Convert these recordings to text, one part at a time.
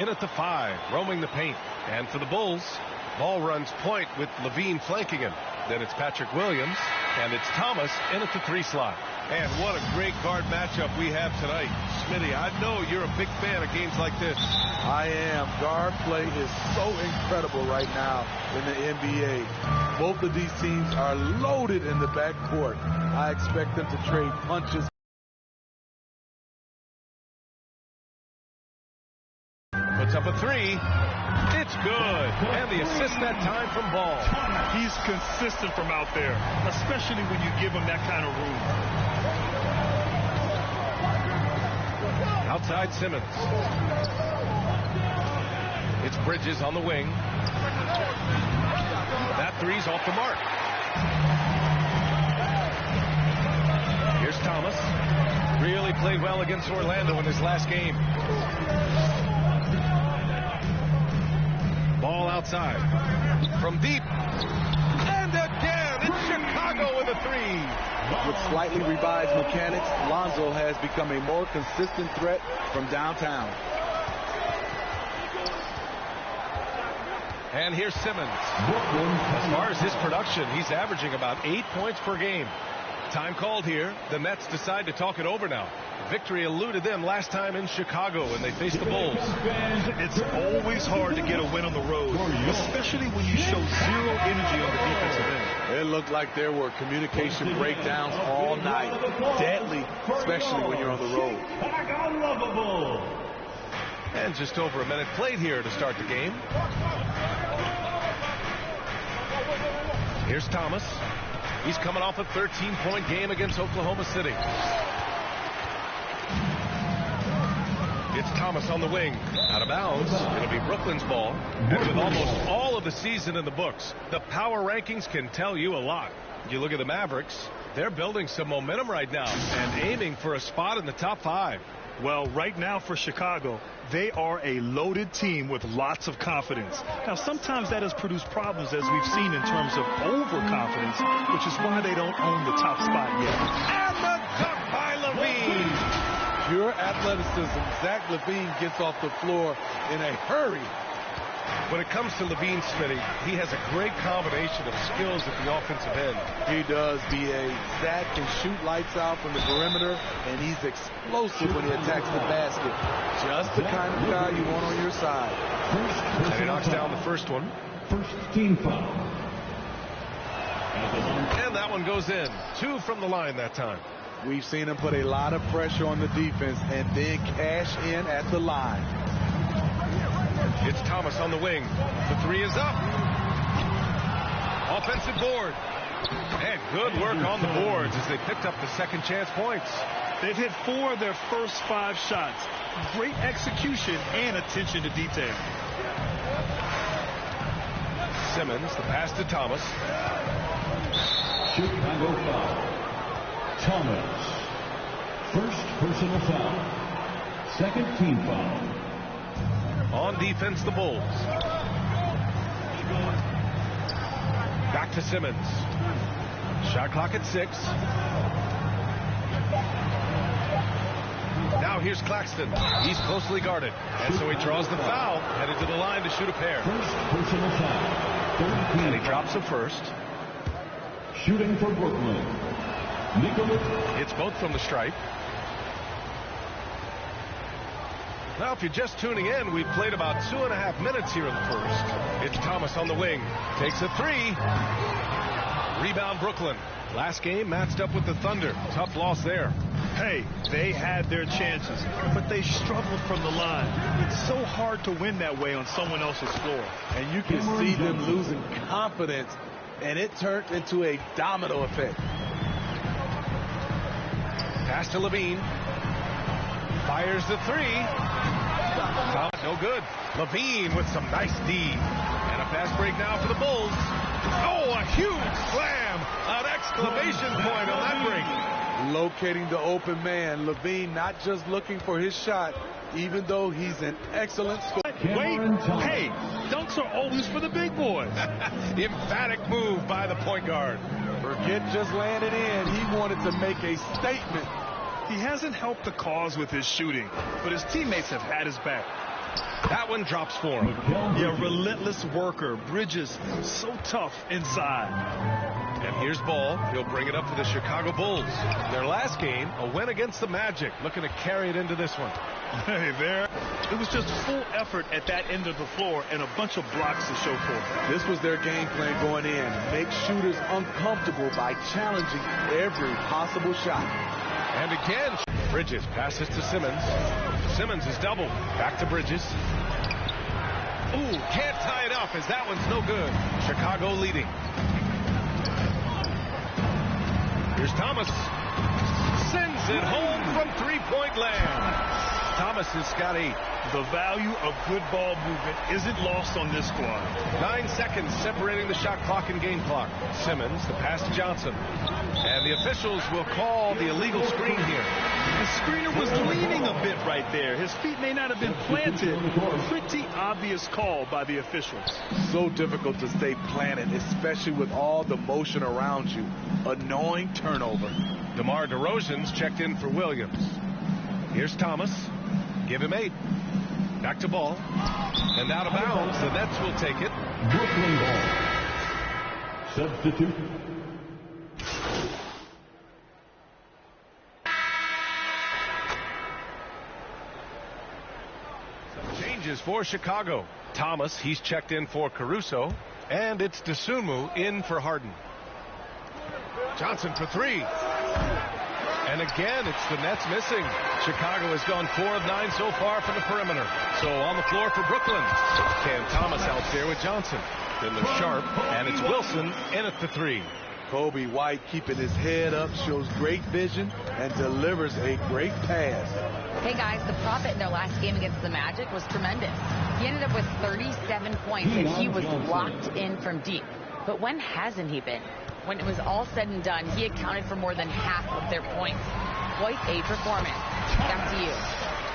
In at the 5, roaming the paint. And for the Bulls, ball runs point with Levine flanking him. Then it's Patrick Williams, and it's Thomas in at the 3 slot. And what a great guard matchup we have tonight. Smitty, I know you're a big fan of games like this. I am. Guard play is so incredible right now in the NBA. Both of these teams are loaded in the backcourt. I expect them to trade punches. Puts up a 3. It's good. And the assist that time from Ball. He's consistent from out there, especially when you give him that kind of room. Outside Simmons. It's Bridges on the wing. That 3's off the mark. Here's Thomas. Really played well against Orlando in his last game. Ball outside. From deep. And again, it's Chicago with a 3. With slightly revised mechanics, Lonzo has become a more consistent threat from downtown. And here's Simmons. As far as his production, he's averaging about 8 points per game. Time called here. The Nets decide to talk it over now. Victory eluded them last time in Chicago when they faced the Bulls. It's always hard to get a win on the road, especially when you show zero energy on the defensive end. It looked like there were communication breakdowns all night. Deadly, especially when you're on the road. And just over a minute played here to start the game. Here's Thomas. He's coming off a 13-point game against Oklahoma City. It's Thomas on the wing. Out of bounds. It'll be Brooklyn's ball. And with almost all of the season in the books, the power rankings can tell you a lot. You look at the Mavericks, they're building some momentum right now and aiming for a spot in the top 5. Well, right now for Chicago, they are a loaded team with lots of confidence. Now, sometimes that has produced problems, as we've seen, in terms of overconfidence, which is why they don't own the top spot yet. And the dunk by Levine. Pure athleticism. Zach Levine gets off the floor in a hurry. When it comes to Levine, Smitty, he has a great combination of skills at the offensive end. He does, B.A. Zach can shoot lights out from the perimeter, and he's explosive when he attacks the basket. Just the kind of guy you want on your side. And he knocks down the first one. First team foul. And that one goes in. 2 from the line that time. We've seen him put a lot of pressure on the defense and then cash in at the line. It's Thomas on the wing. The 3 is up. Offensive board. And good work on the boards as they picked up the second chance points. They've hit 4 of their first 5 shots. Great execution and attention to detail. Simmons, the pass to Thomas. Chicago foul. Thomas. First personal foul. Second team foul. On defense, the Bulls. Back to Simmons. Shot clock at 6. Now here's Claxton. He's closely guarded. And so he draws the foul, headed to the line to shoot a pair. First personal foul. And he drops the first. Shooting for Brooklyn. Nikola. It's both from the stripe. Now, if you're just tuning in, we've played about 2.5 minutes here in the first. It's Thomas on the wing. Takes a 3. Rebound Brooklyn. Last game matched up with the Thunder. Tough loss there. Hey, they had their chances, but they struggled from the line. It's so hard to win that way on someone else's floor. And you can see them losing confidence, and it turned into a domino effect. Pass to Levine. Fires the 3. No good. Levine with some nice D. And a fast break now for the Bulls. Oh, a huge slam. An exclamation point on that break. Locating the open man. Levine not just looking for his shot, even though he's an excellent scorer. Wait, hey, dunks are always for the big boys. Emphatic move by the point guard. Forget just landing in. He wanted to make a statement. He hasn't helped the cause with his shooting, but his teammates have had his back. That one drops for him. Yeah, relentless worker. Bridges, so tough inside. And here's Ball. He'll bring it up for the Chicago Bulls. Their last game, a win against the Magic. Looking to carry it into this one. Hey, there. It was just full effort at that end of the floor and a bunch of blocks to show for it. This was their game plan going in. Make shooters uncomfortable by challenging every possible shot. And again, Bridges passes to Simmons. Simmons is doubled. Back to Bridges. Ooh, can't tie it up as that one's no good. Chicago leading. Here's Thomas. Sends it home from three-point land. Thomas has got the value of good ball movement isn't lost on this squad. 9 seconds separating the shot clock and game clock. Simmons, the pass to Johnson. And the officials will call the illegal screen here. The screener was leaning a bit right there. His feet may not have been planted. Pretty obvious call by the officials. So difficult to stay planted, especially with all the motion around you. Annoying turnover. DeMar DeRozan's checked in for Williams. Here's Thomas. Give him 8. Back to Ball. And out of bounds. The Nets will take it. Brooklyn Ball. Substitute. Some changes for Chicago. Thomas, he's checked in for Caruso. And it's Dosunmu in for Harden. Johnson for 3. And again, it's the Nets missing. Chicago has gone 4 of 9 so far from the perimeter. So on the floor for Brooklyn. Cam Thomas out there with Johnson. Then there's Sharp, and it's Wilson in at the 3. Kobe White keeping his head up, shows great vision, and delivers a great pass. Hey guys, the Prophet in their last game against the Magic was tremendous. He ended up with 37 points, and he was locked in from deep. But when hasn't he been? When it was all said and done, he accounted for more than half of their points. Quite a performance. Back to you.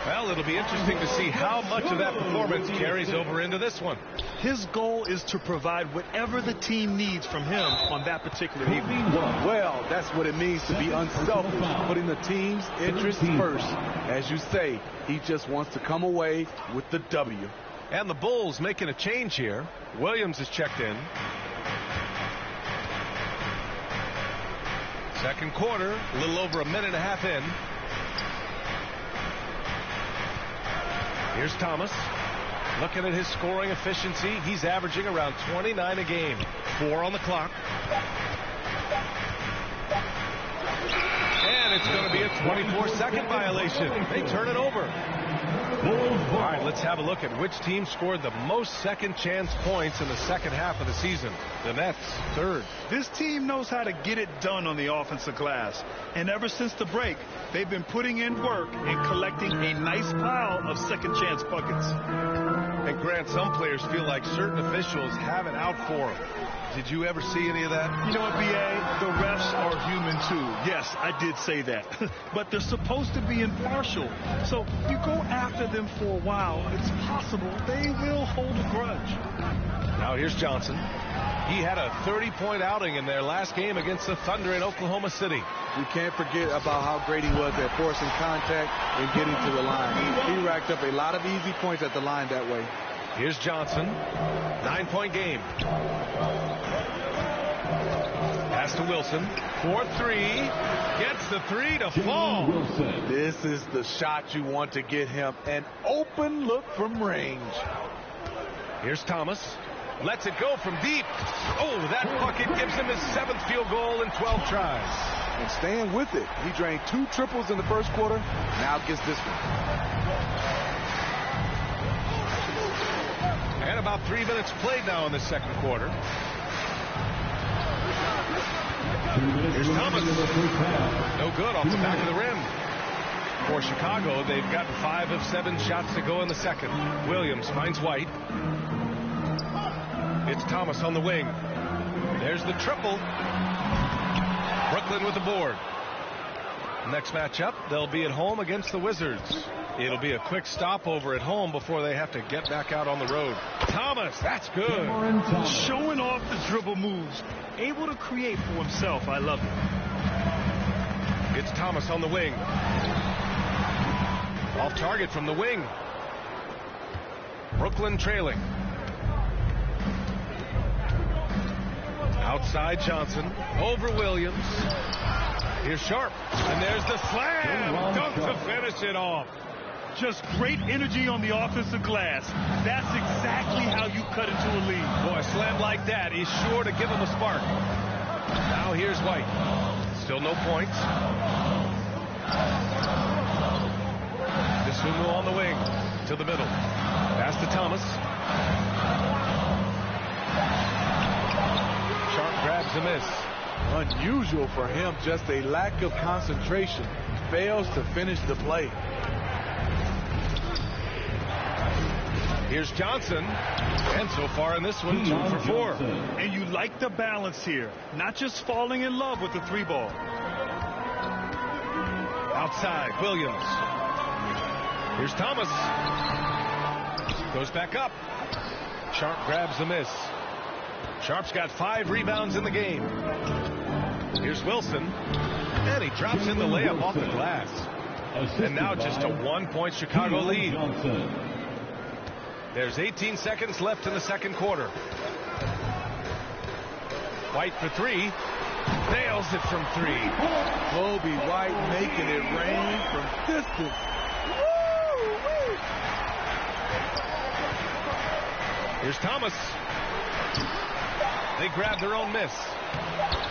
Well, it'll be interesting to see how much of that performance carries over into this one. His goal is to provide whatever the team needs from him on that particular evening. Well, that's what it means to be unselfish, putting the team's interests first. As you say, he just wants to come away with the W. And the Bulls making a change here. Williams is checked in. Second quarter, a little over a minute and a half in. Here's Thomas. Looking at his scoring efficiency, he's averaging around 29 a game. 4 on the clock. And it's going to be a 24-second violation. They turn it over. All right, let's have a look at which team scored the most second chance points in the second half of the season. The Nets, 3rd. This team knows how to get it done on the offensive glass. And ever since the break, they've been putting in work and collecting a nice pile of second chance buckets. And Grant, some players feel like certain officials have it out for them. Did you ever see any of that? You know what, B.A.? The refs are human, too. Yes, I did say that. But they're supposed to be impartial. So you go after them for a while, it's possible they will hold a grudge. Now here's Johnson. He had a 30-point outing in their last game against the Thunder in Oklahoma City. You can't forget about how great he was at forcing contact and getting to the line. He racked up a lot of easy points at the line that way. Here's Johnson. 9-point game. Pass to Wilson. 4-3. Gets the 3 to fall. This is the shot you want to get him. An open look from range. Here's Thomas. Lets it go from deep. Oh, that bucket gives him his 7th field goal in 12 tries. And staying with it. He drained 2 triples in the first quarter. Now gets this one. And about 3 minutes played now in the second quarter. Here's Thomas. No good off the back of the rim. For Chicago, they've gotten 5 of 7 shots to go in the second. Williams finds White. It's Thomas on the wing. There's the triple. Brooklyn with the board. Next matchup, they'll be at home against the Wizards. It'll be a quick stopover at home before they have to get back out on the road. Thomas, that's good. Showing off the dribble moves. Able to create for himself. I love it. It's Thomas on the wing. Off target from the wing. Brooklyn trailing. Outside Johnson. Over Williams. Here's Sharp. And there's the slam. Dunk to finish it off. Just great energy on the offensive glass. That's exactly how you cut into a lead. Boy, a slam like that is sure to give him a spark. Now here's White. Still no points. Dosunmu on the wing. To the middle. Pass to Thomas. Sharp grabs a miss. Unusual for him, just a lack of concentration. Fails to finish the play. Here's Johnson. And so far in this one, 2 for 4. And you like the balance here. Not just falling in love with the 3-ball. Outside, Williams. Here's Thomas. Goes back up. Sharp grabs the miss. Sharp's got 5 rebounds in the game. Here's Wilson. And he drops in the layup off the glass. And now just a 1-point Chicago lead. There's 18 seconds left in the second quarter. White for 3. Nails it from 3. Kobe White making it rain from distance. Woo-wee. Here's Thomas. They grab their own miss.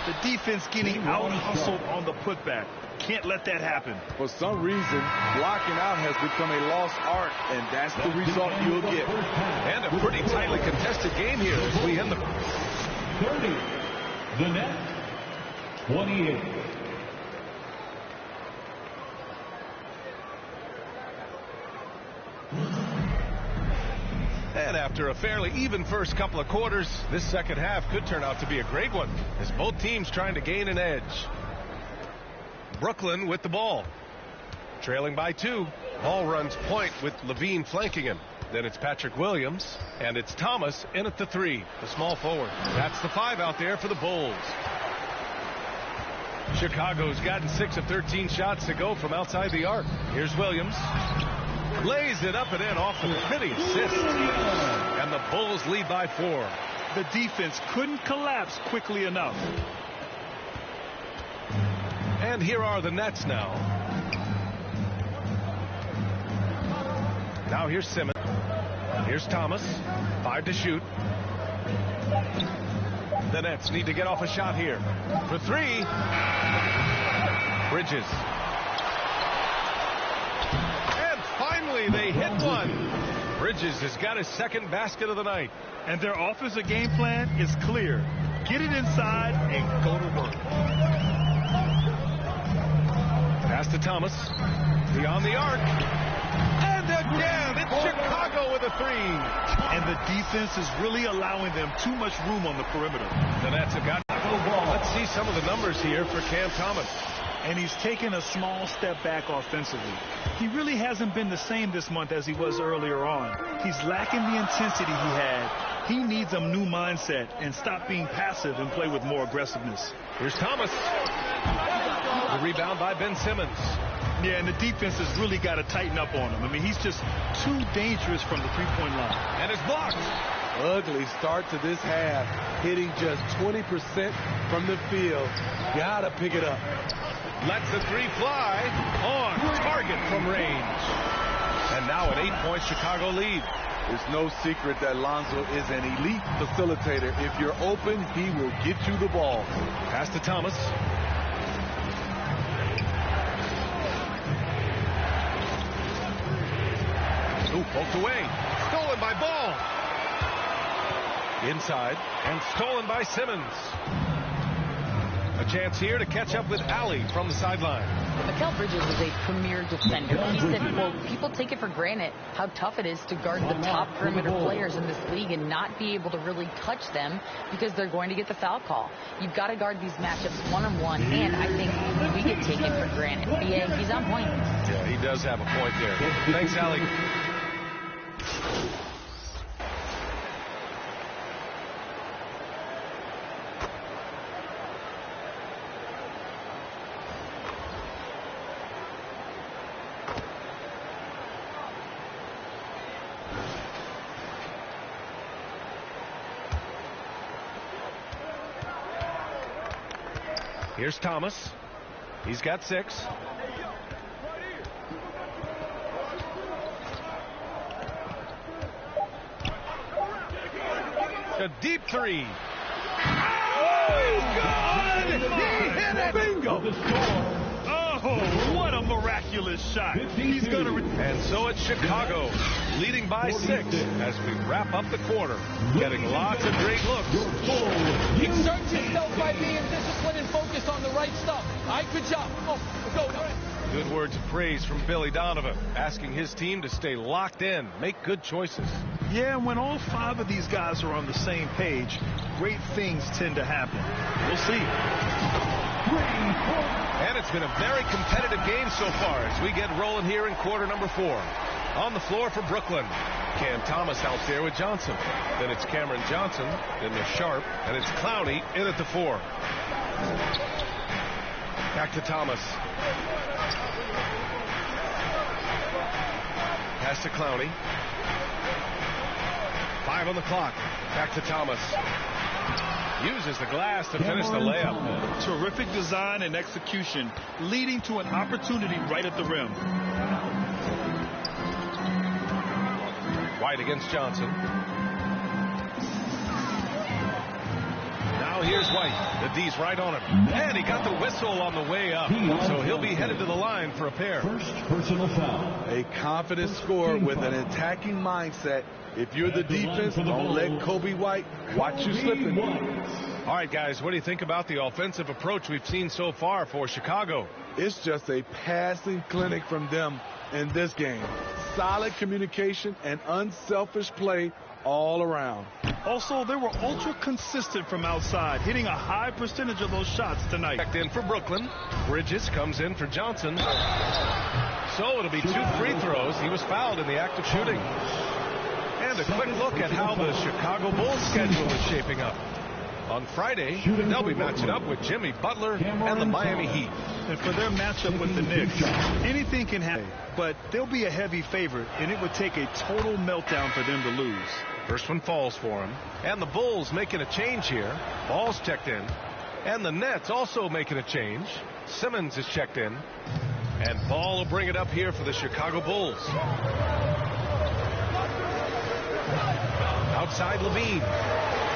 The defense getting out-hustled on the putback. Can't let that happen. For some reason, blocking out has become a lost art, and that's the result you'll get. And a pretty tightly contested game here as we end the... 30. The Nets. 28. And after a fairly even first couple of quarters, this second half could turn out to be a great one as both teams trying to gain an edge. Brooklyn with the ball. Trailing by 2. Ball runs point with Levine flanking him. Then it's Patrick Williams, and it's Thomas in at the 3, the small forward. That's the 5 out there for the Bulls. Chicago's gotten 6 of 13 shots to go from outside the arc. Here's Williams. Lays it up and in off the pretty assist. And the Bulls lead by 4. The defense couldn't collapse quickly enough. And here are the Nets now. Now here's Simmons. Here's Thomas. 5 to shoot. The Nets need to get off a shot here. For 3. Bridges. And finally they hit one. Bridges has got his second basket of the night. And their offensive game plan is clear. Get it inside and go to work. Pass to Thomas. Beyond the arc. And again, it's Chicago with a 3. And the defense is really allowing them too much room on the perimeter. The Nets have got the ball. Let's see some of the numbers here for Cam Thomas. And he's taken a small step back offensively. He really hasn't been the same this month as he was earlier on. He's lacking the intensity he had. He needs a new mindset and stop being passive and play with more aggressiveness. Here's Thomas. The rebound by Ben Simmons. Yeah, and the defense has really got to tighten up on him. I mean, he's just too dangerous from the three-point line. And it's blocked. Ugly start to this half. Hitting just 20% from the field. Gotta pick it up. Lets the 3 fly. On target from range. And now an 8-point Chicago lead. There's no secret that Lonzo is an elite facilitator. If you're open, he will get you the ball. Pass to Thomas. Ooh, poked away. Stolen by Ball. Inside and stolen by Simmons. A chance here to catch up with Alley from the sideline. Mikal Bridges is a premier defender. He said, quote, people take it for granted how tough it is to guard the top perimeter players in this league and not be able to really touch them because they're going to get the foul call. You've got to guard these matchups one-on-one, and I think we get taken for granted. But yeah, he's on point. Yeah, he does have a point there. Thanks, Alley. Here's Thomas. He's got 6. A deep 3. Oh, good! He hit it! Bingo! Oh, what a miraculous shot. He's going to... And so it's Chicago, leading by 6 as we wrap up the quarter, getting lots of great looks. He exerts himself by being disciplined and focused on the right stuff. All right, good job. Oh, go. Good words of praise from Billy Donovan, asking his team to stay locked in, make good choices. Yeah, when all 5 of these guys are on the same page, great things tend to happen. We'll see. And it's been a very competitive game so far as we get rolling here in quarter number 4. On the floor for Brooklyn, Cam Thomas out there with Johnson. Then it's Cameron Johnson, then there's Sharp, and it's Clowney in at the 4. Back to Thomas. Pass to Clowney. 5 on the clock. Back to Thomas. Uses the glass to finish the layup. Terrific design and execution, leading to an opportunity right at the rim. White against Johnson. Now here's White. The D's right on him. And he got the whistle on the way up. So he'll be headed to the line for a pair. First personal foul. A confident scorer with an attacking mindset. If you're the defense, don't let Kobe White watch you slipping. All right, guys, what do you think about the offensive approach we've seen so far for Chicago? It's just a passing clinic from them in this game. Solid communication and unselfish play all around. Also, they were ultra consistent from outside, hitting a high percentage of those shots tonight. Checked in for Brooklyn. Bridges comes in for Johnson. So it'll be 2 free throws. He was fouled in the act of shooting. And a quick look at how the Chicago Bulls schedule is shaping up. On Friday, they'll be matching up with Jimmy Butler and the Miami Heat. And for their matchup with the Knicks, anything can happen, but they'll be a heavy favorite, and it would take a total meltdown for them to lose. First one falls for him. And the Bulls making a change here. Ball's checked in. And the Nets also making a change. Simmons is checked in. And Ball will bring it up here for the Chicago Bulls. Outside Levine.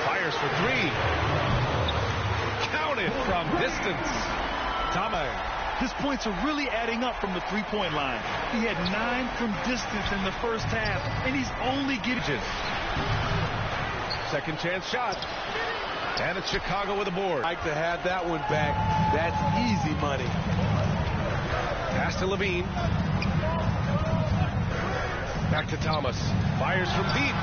Fires for 3. Counted from distance. Thomas. His points are really adding up from the three-point line. He had 9 from distance in the first half, and he's only getting... Second chance shot. And it's Chicago with a board. Like to have that one back. That's easy money. Pass to Levine. Back to Thomas. Fires from deep.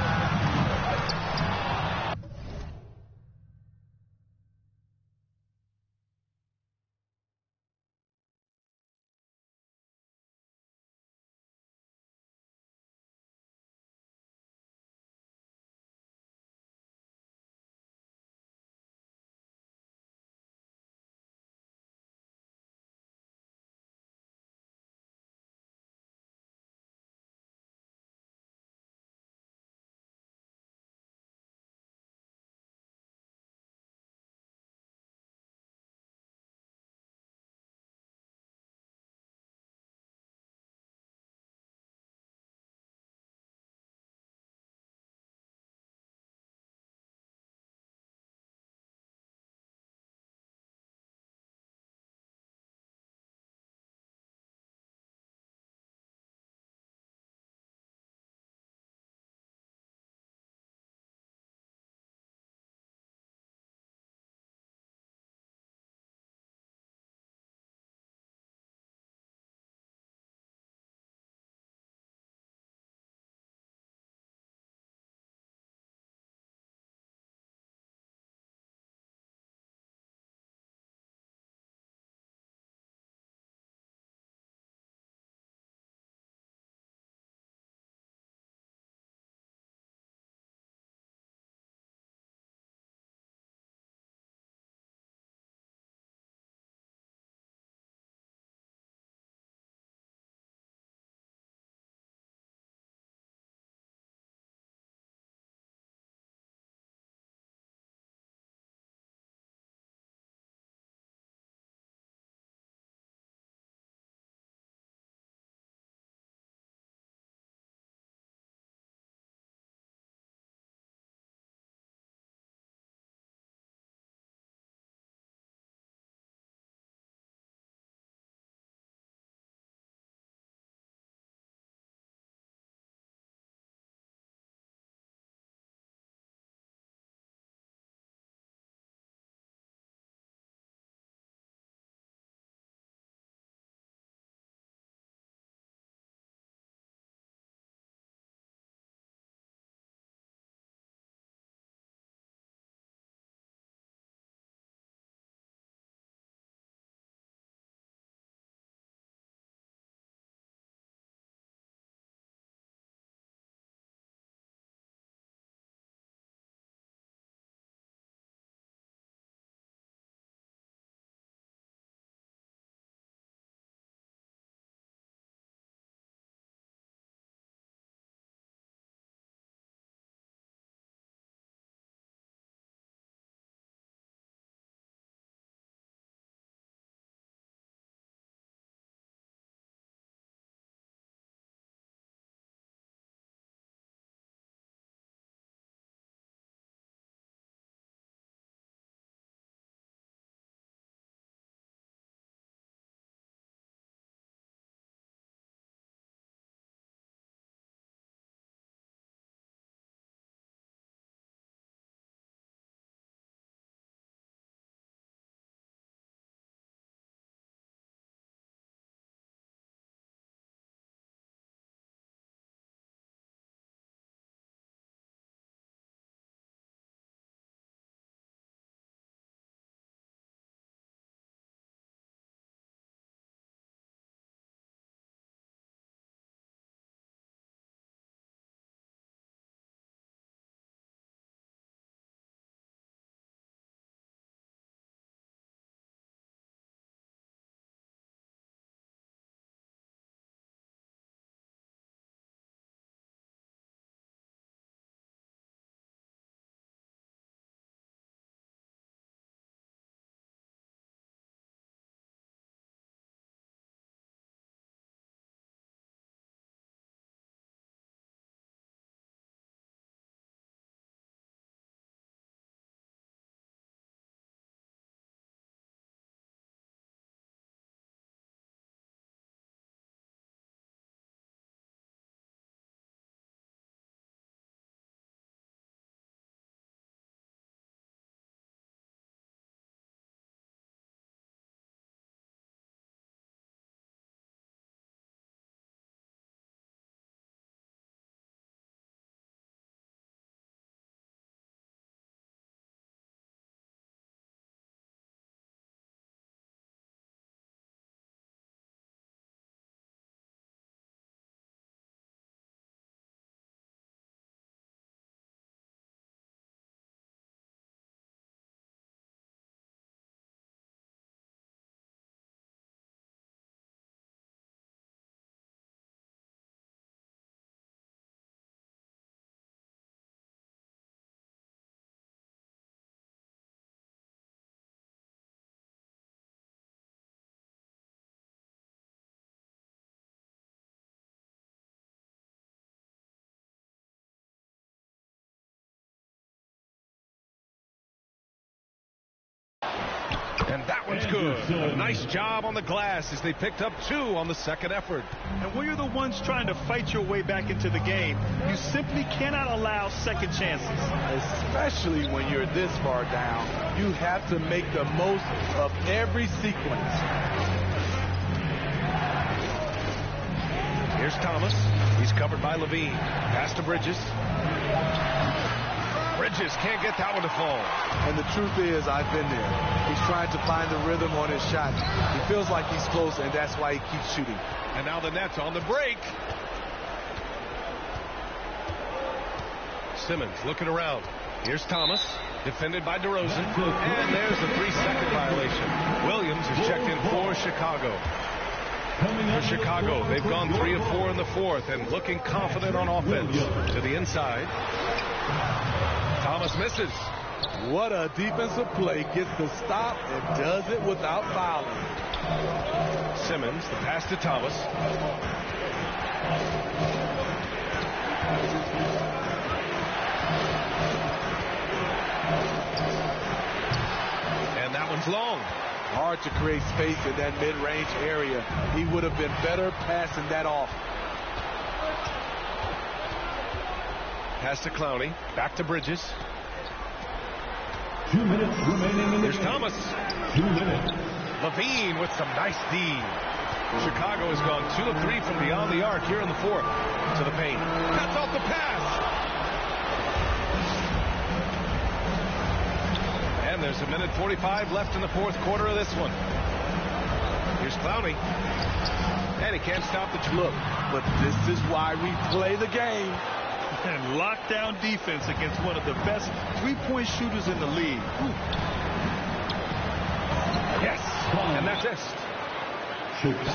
That's good. A nice job on the glass as they picked up 2 on the second effort. And when you're the ones trying to fight your way back into the game, you simply cannot allow second chances. Especially when you're this far down, you have to make the most of every sequence. Here's Thomas. He's covered by Levine. Pass to Bridges. Bridges can't get that one to fall. And the truth is, I've been there. He's trying to find the rhythm on his shot. He feels like he's close, and that's why he keeps shooting. And now the Nets on the break. Simmons looking around. Here's Thomas, defended by DeRozan. And there's a 3-second violation. Williams is checked in for Chicago. For Chicago, they've gone 3 of 4 in the fourth and looking confident on offense. To the inside. Thomas misses. What a defensive play. Gets the stop and does it without fouling. Simmons, the pass to Thomas. And that one's long. Hard to create space in that mid-range area. He would have been better passing that off. Pass to Clowney. Back to Bridges. 2 minutes remaining in the Here's game. Thomas. 2 minutes. Levine with some nice D. Chicago has gone 2 of 3 from beyond the arc here in the fourth. To the paint. Cuts off the pass. And there's 1:45 left in the fourth quarter of this one. Here's Clowney. And he can't stop the look. But this is why we play the game. And lockdown defense against one of the best three-point shooters in the league. Yes, and that's it.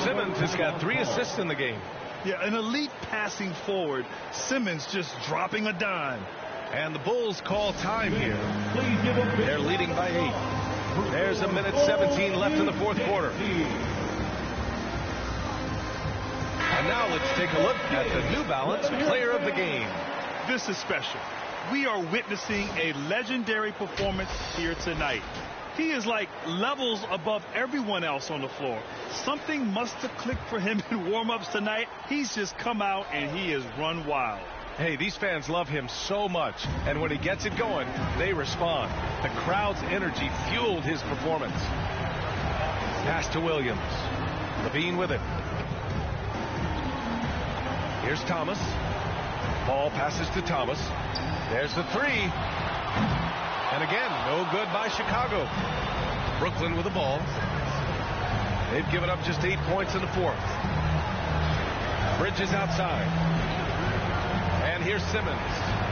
Simmons has got 3 assists in the game. Yeah, an elite passing forward. Simmons just dropping a dime. And the Bulls call time here. Please give up. They're leading by 8. There's 1:17 left in the fourth quarter. And now let's take a look at the New Balance Player of the Game. This is special. We are witnessing a legendary performance here tonight. He is like levels above everyone else on the floor. Something must have clicked for him in warm-ups tonight. He's just come out and he has run wild. Hey, these fans love him so much, and when he gets it going, they respond. The crowd's energy fueled his performance. Pass to Williams. Levine with it. Here's Thomas. Ball passes to Thomas. There's the 3. And again, no good by Chicago. Brooklyn with the ball. They've given up just 8 points in the fourth. Bridges outside. And here's Simmons.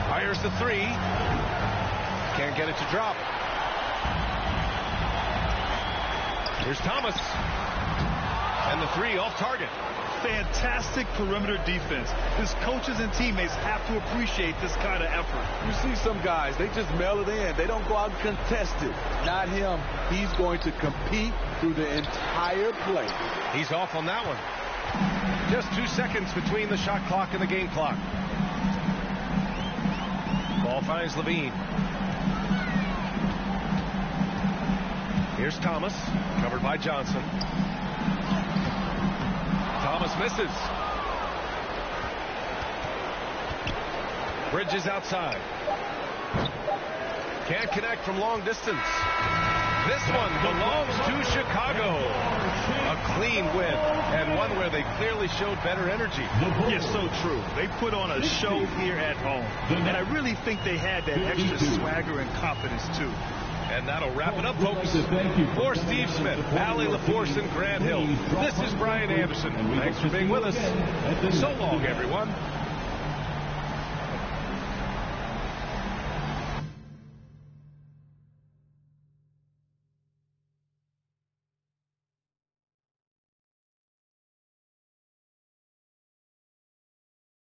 Fires the 3. Can't get it to drop. Here's Thomas. And the 3 off target. Fantastic perimeter defense. His coaches and teammates have to appreciate this kind of effort. You see some guys, they just mail it in. They don't go out and contest it. Not him. He's going to compete through the entire play. He's off on that one. Just 2 seconds between the shot clock and the game clock. Ball finds Levine. Here's Thomas, covered by Johnson. Thomas misses. Bridges outside. Can't connect from long distance. This one belongs to Chicago. A clean win, and one where they clearly showed better energy. Yes, so true. They put on a show here at home, and I really think they had that extra swagger and confidence, too. And that'll wrap it up, folks. For Steve Smith, Allie LaForce, and Grant Hill, this is Brian Anderson. Thanks for being with us. So long, everyone.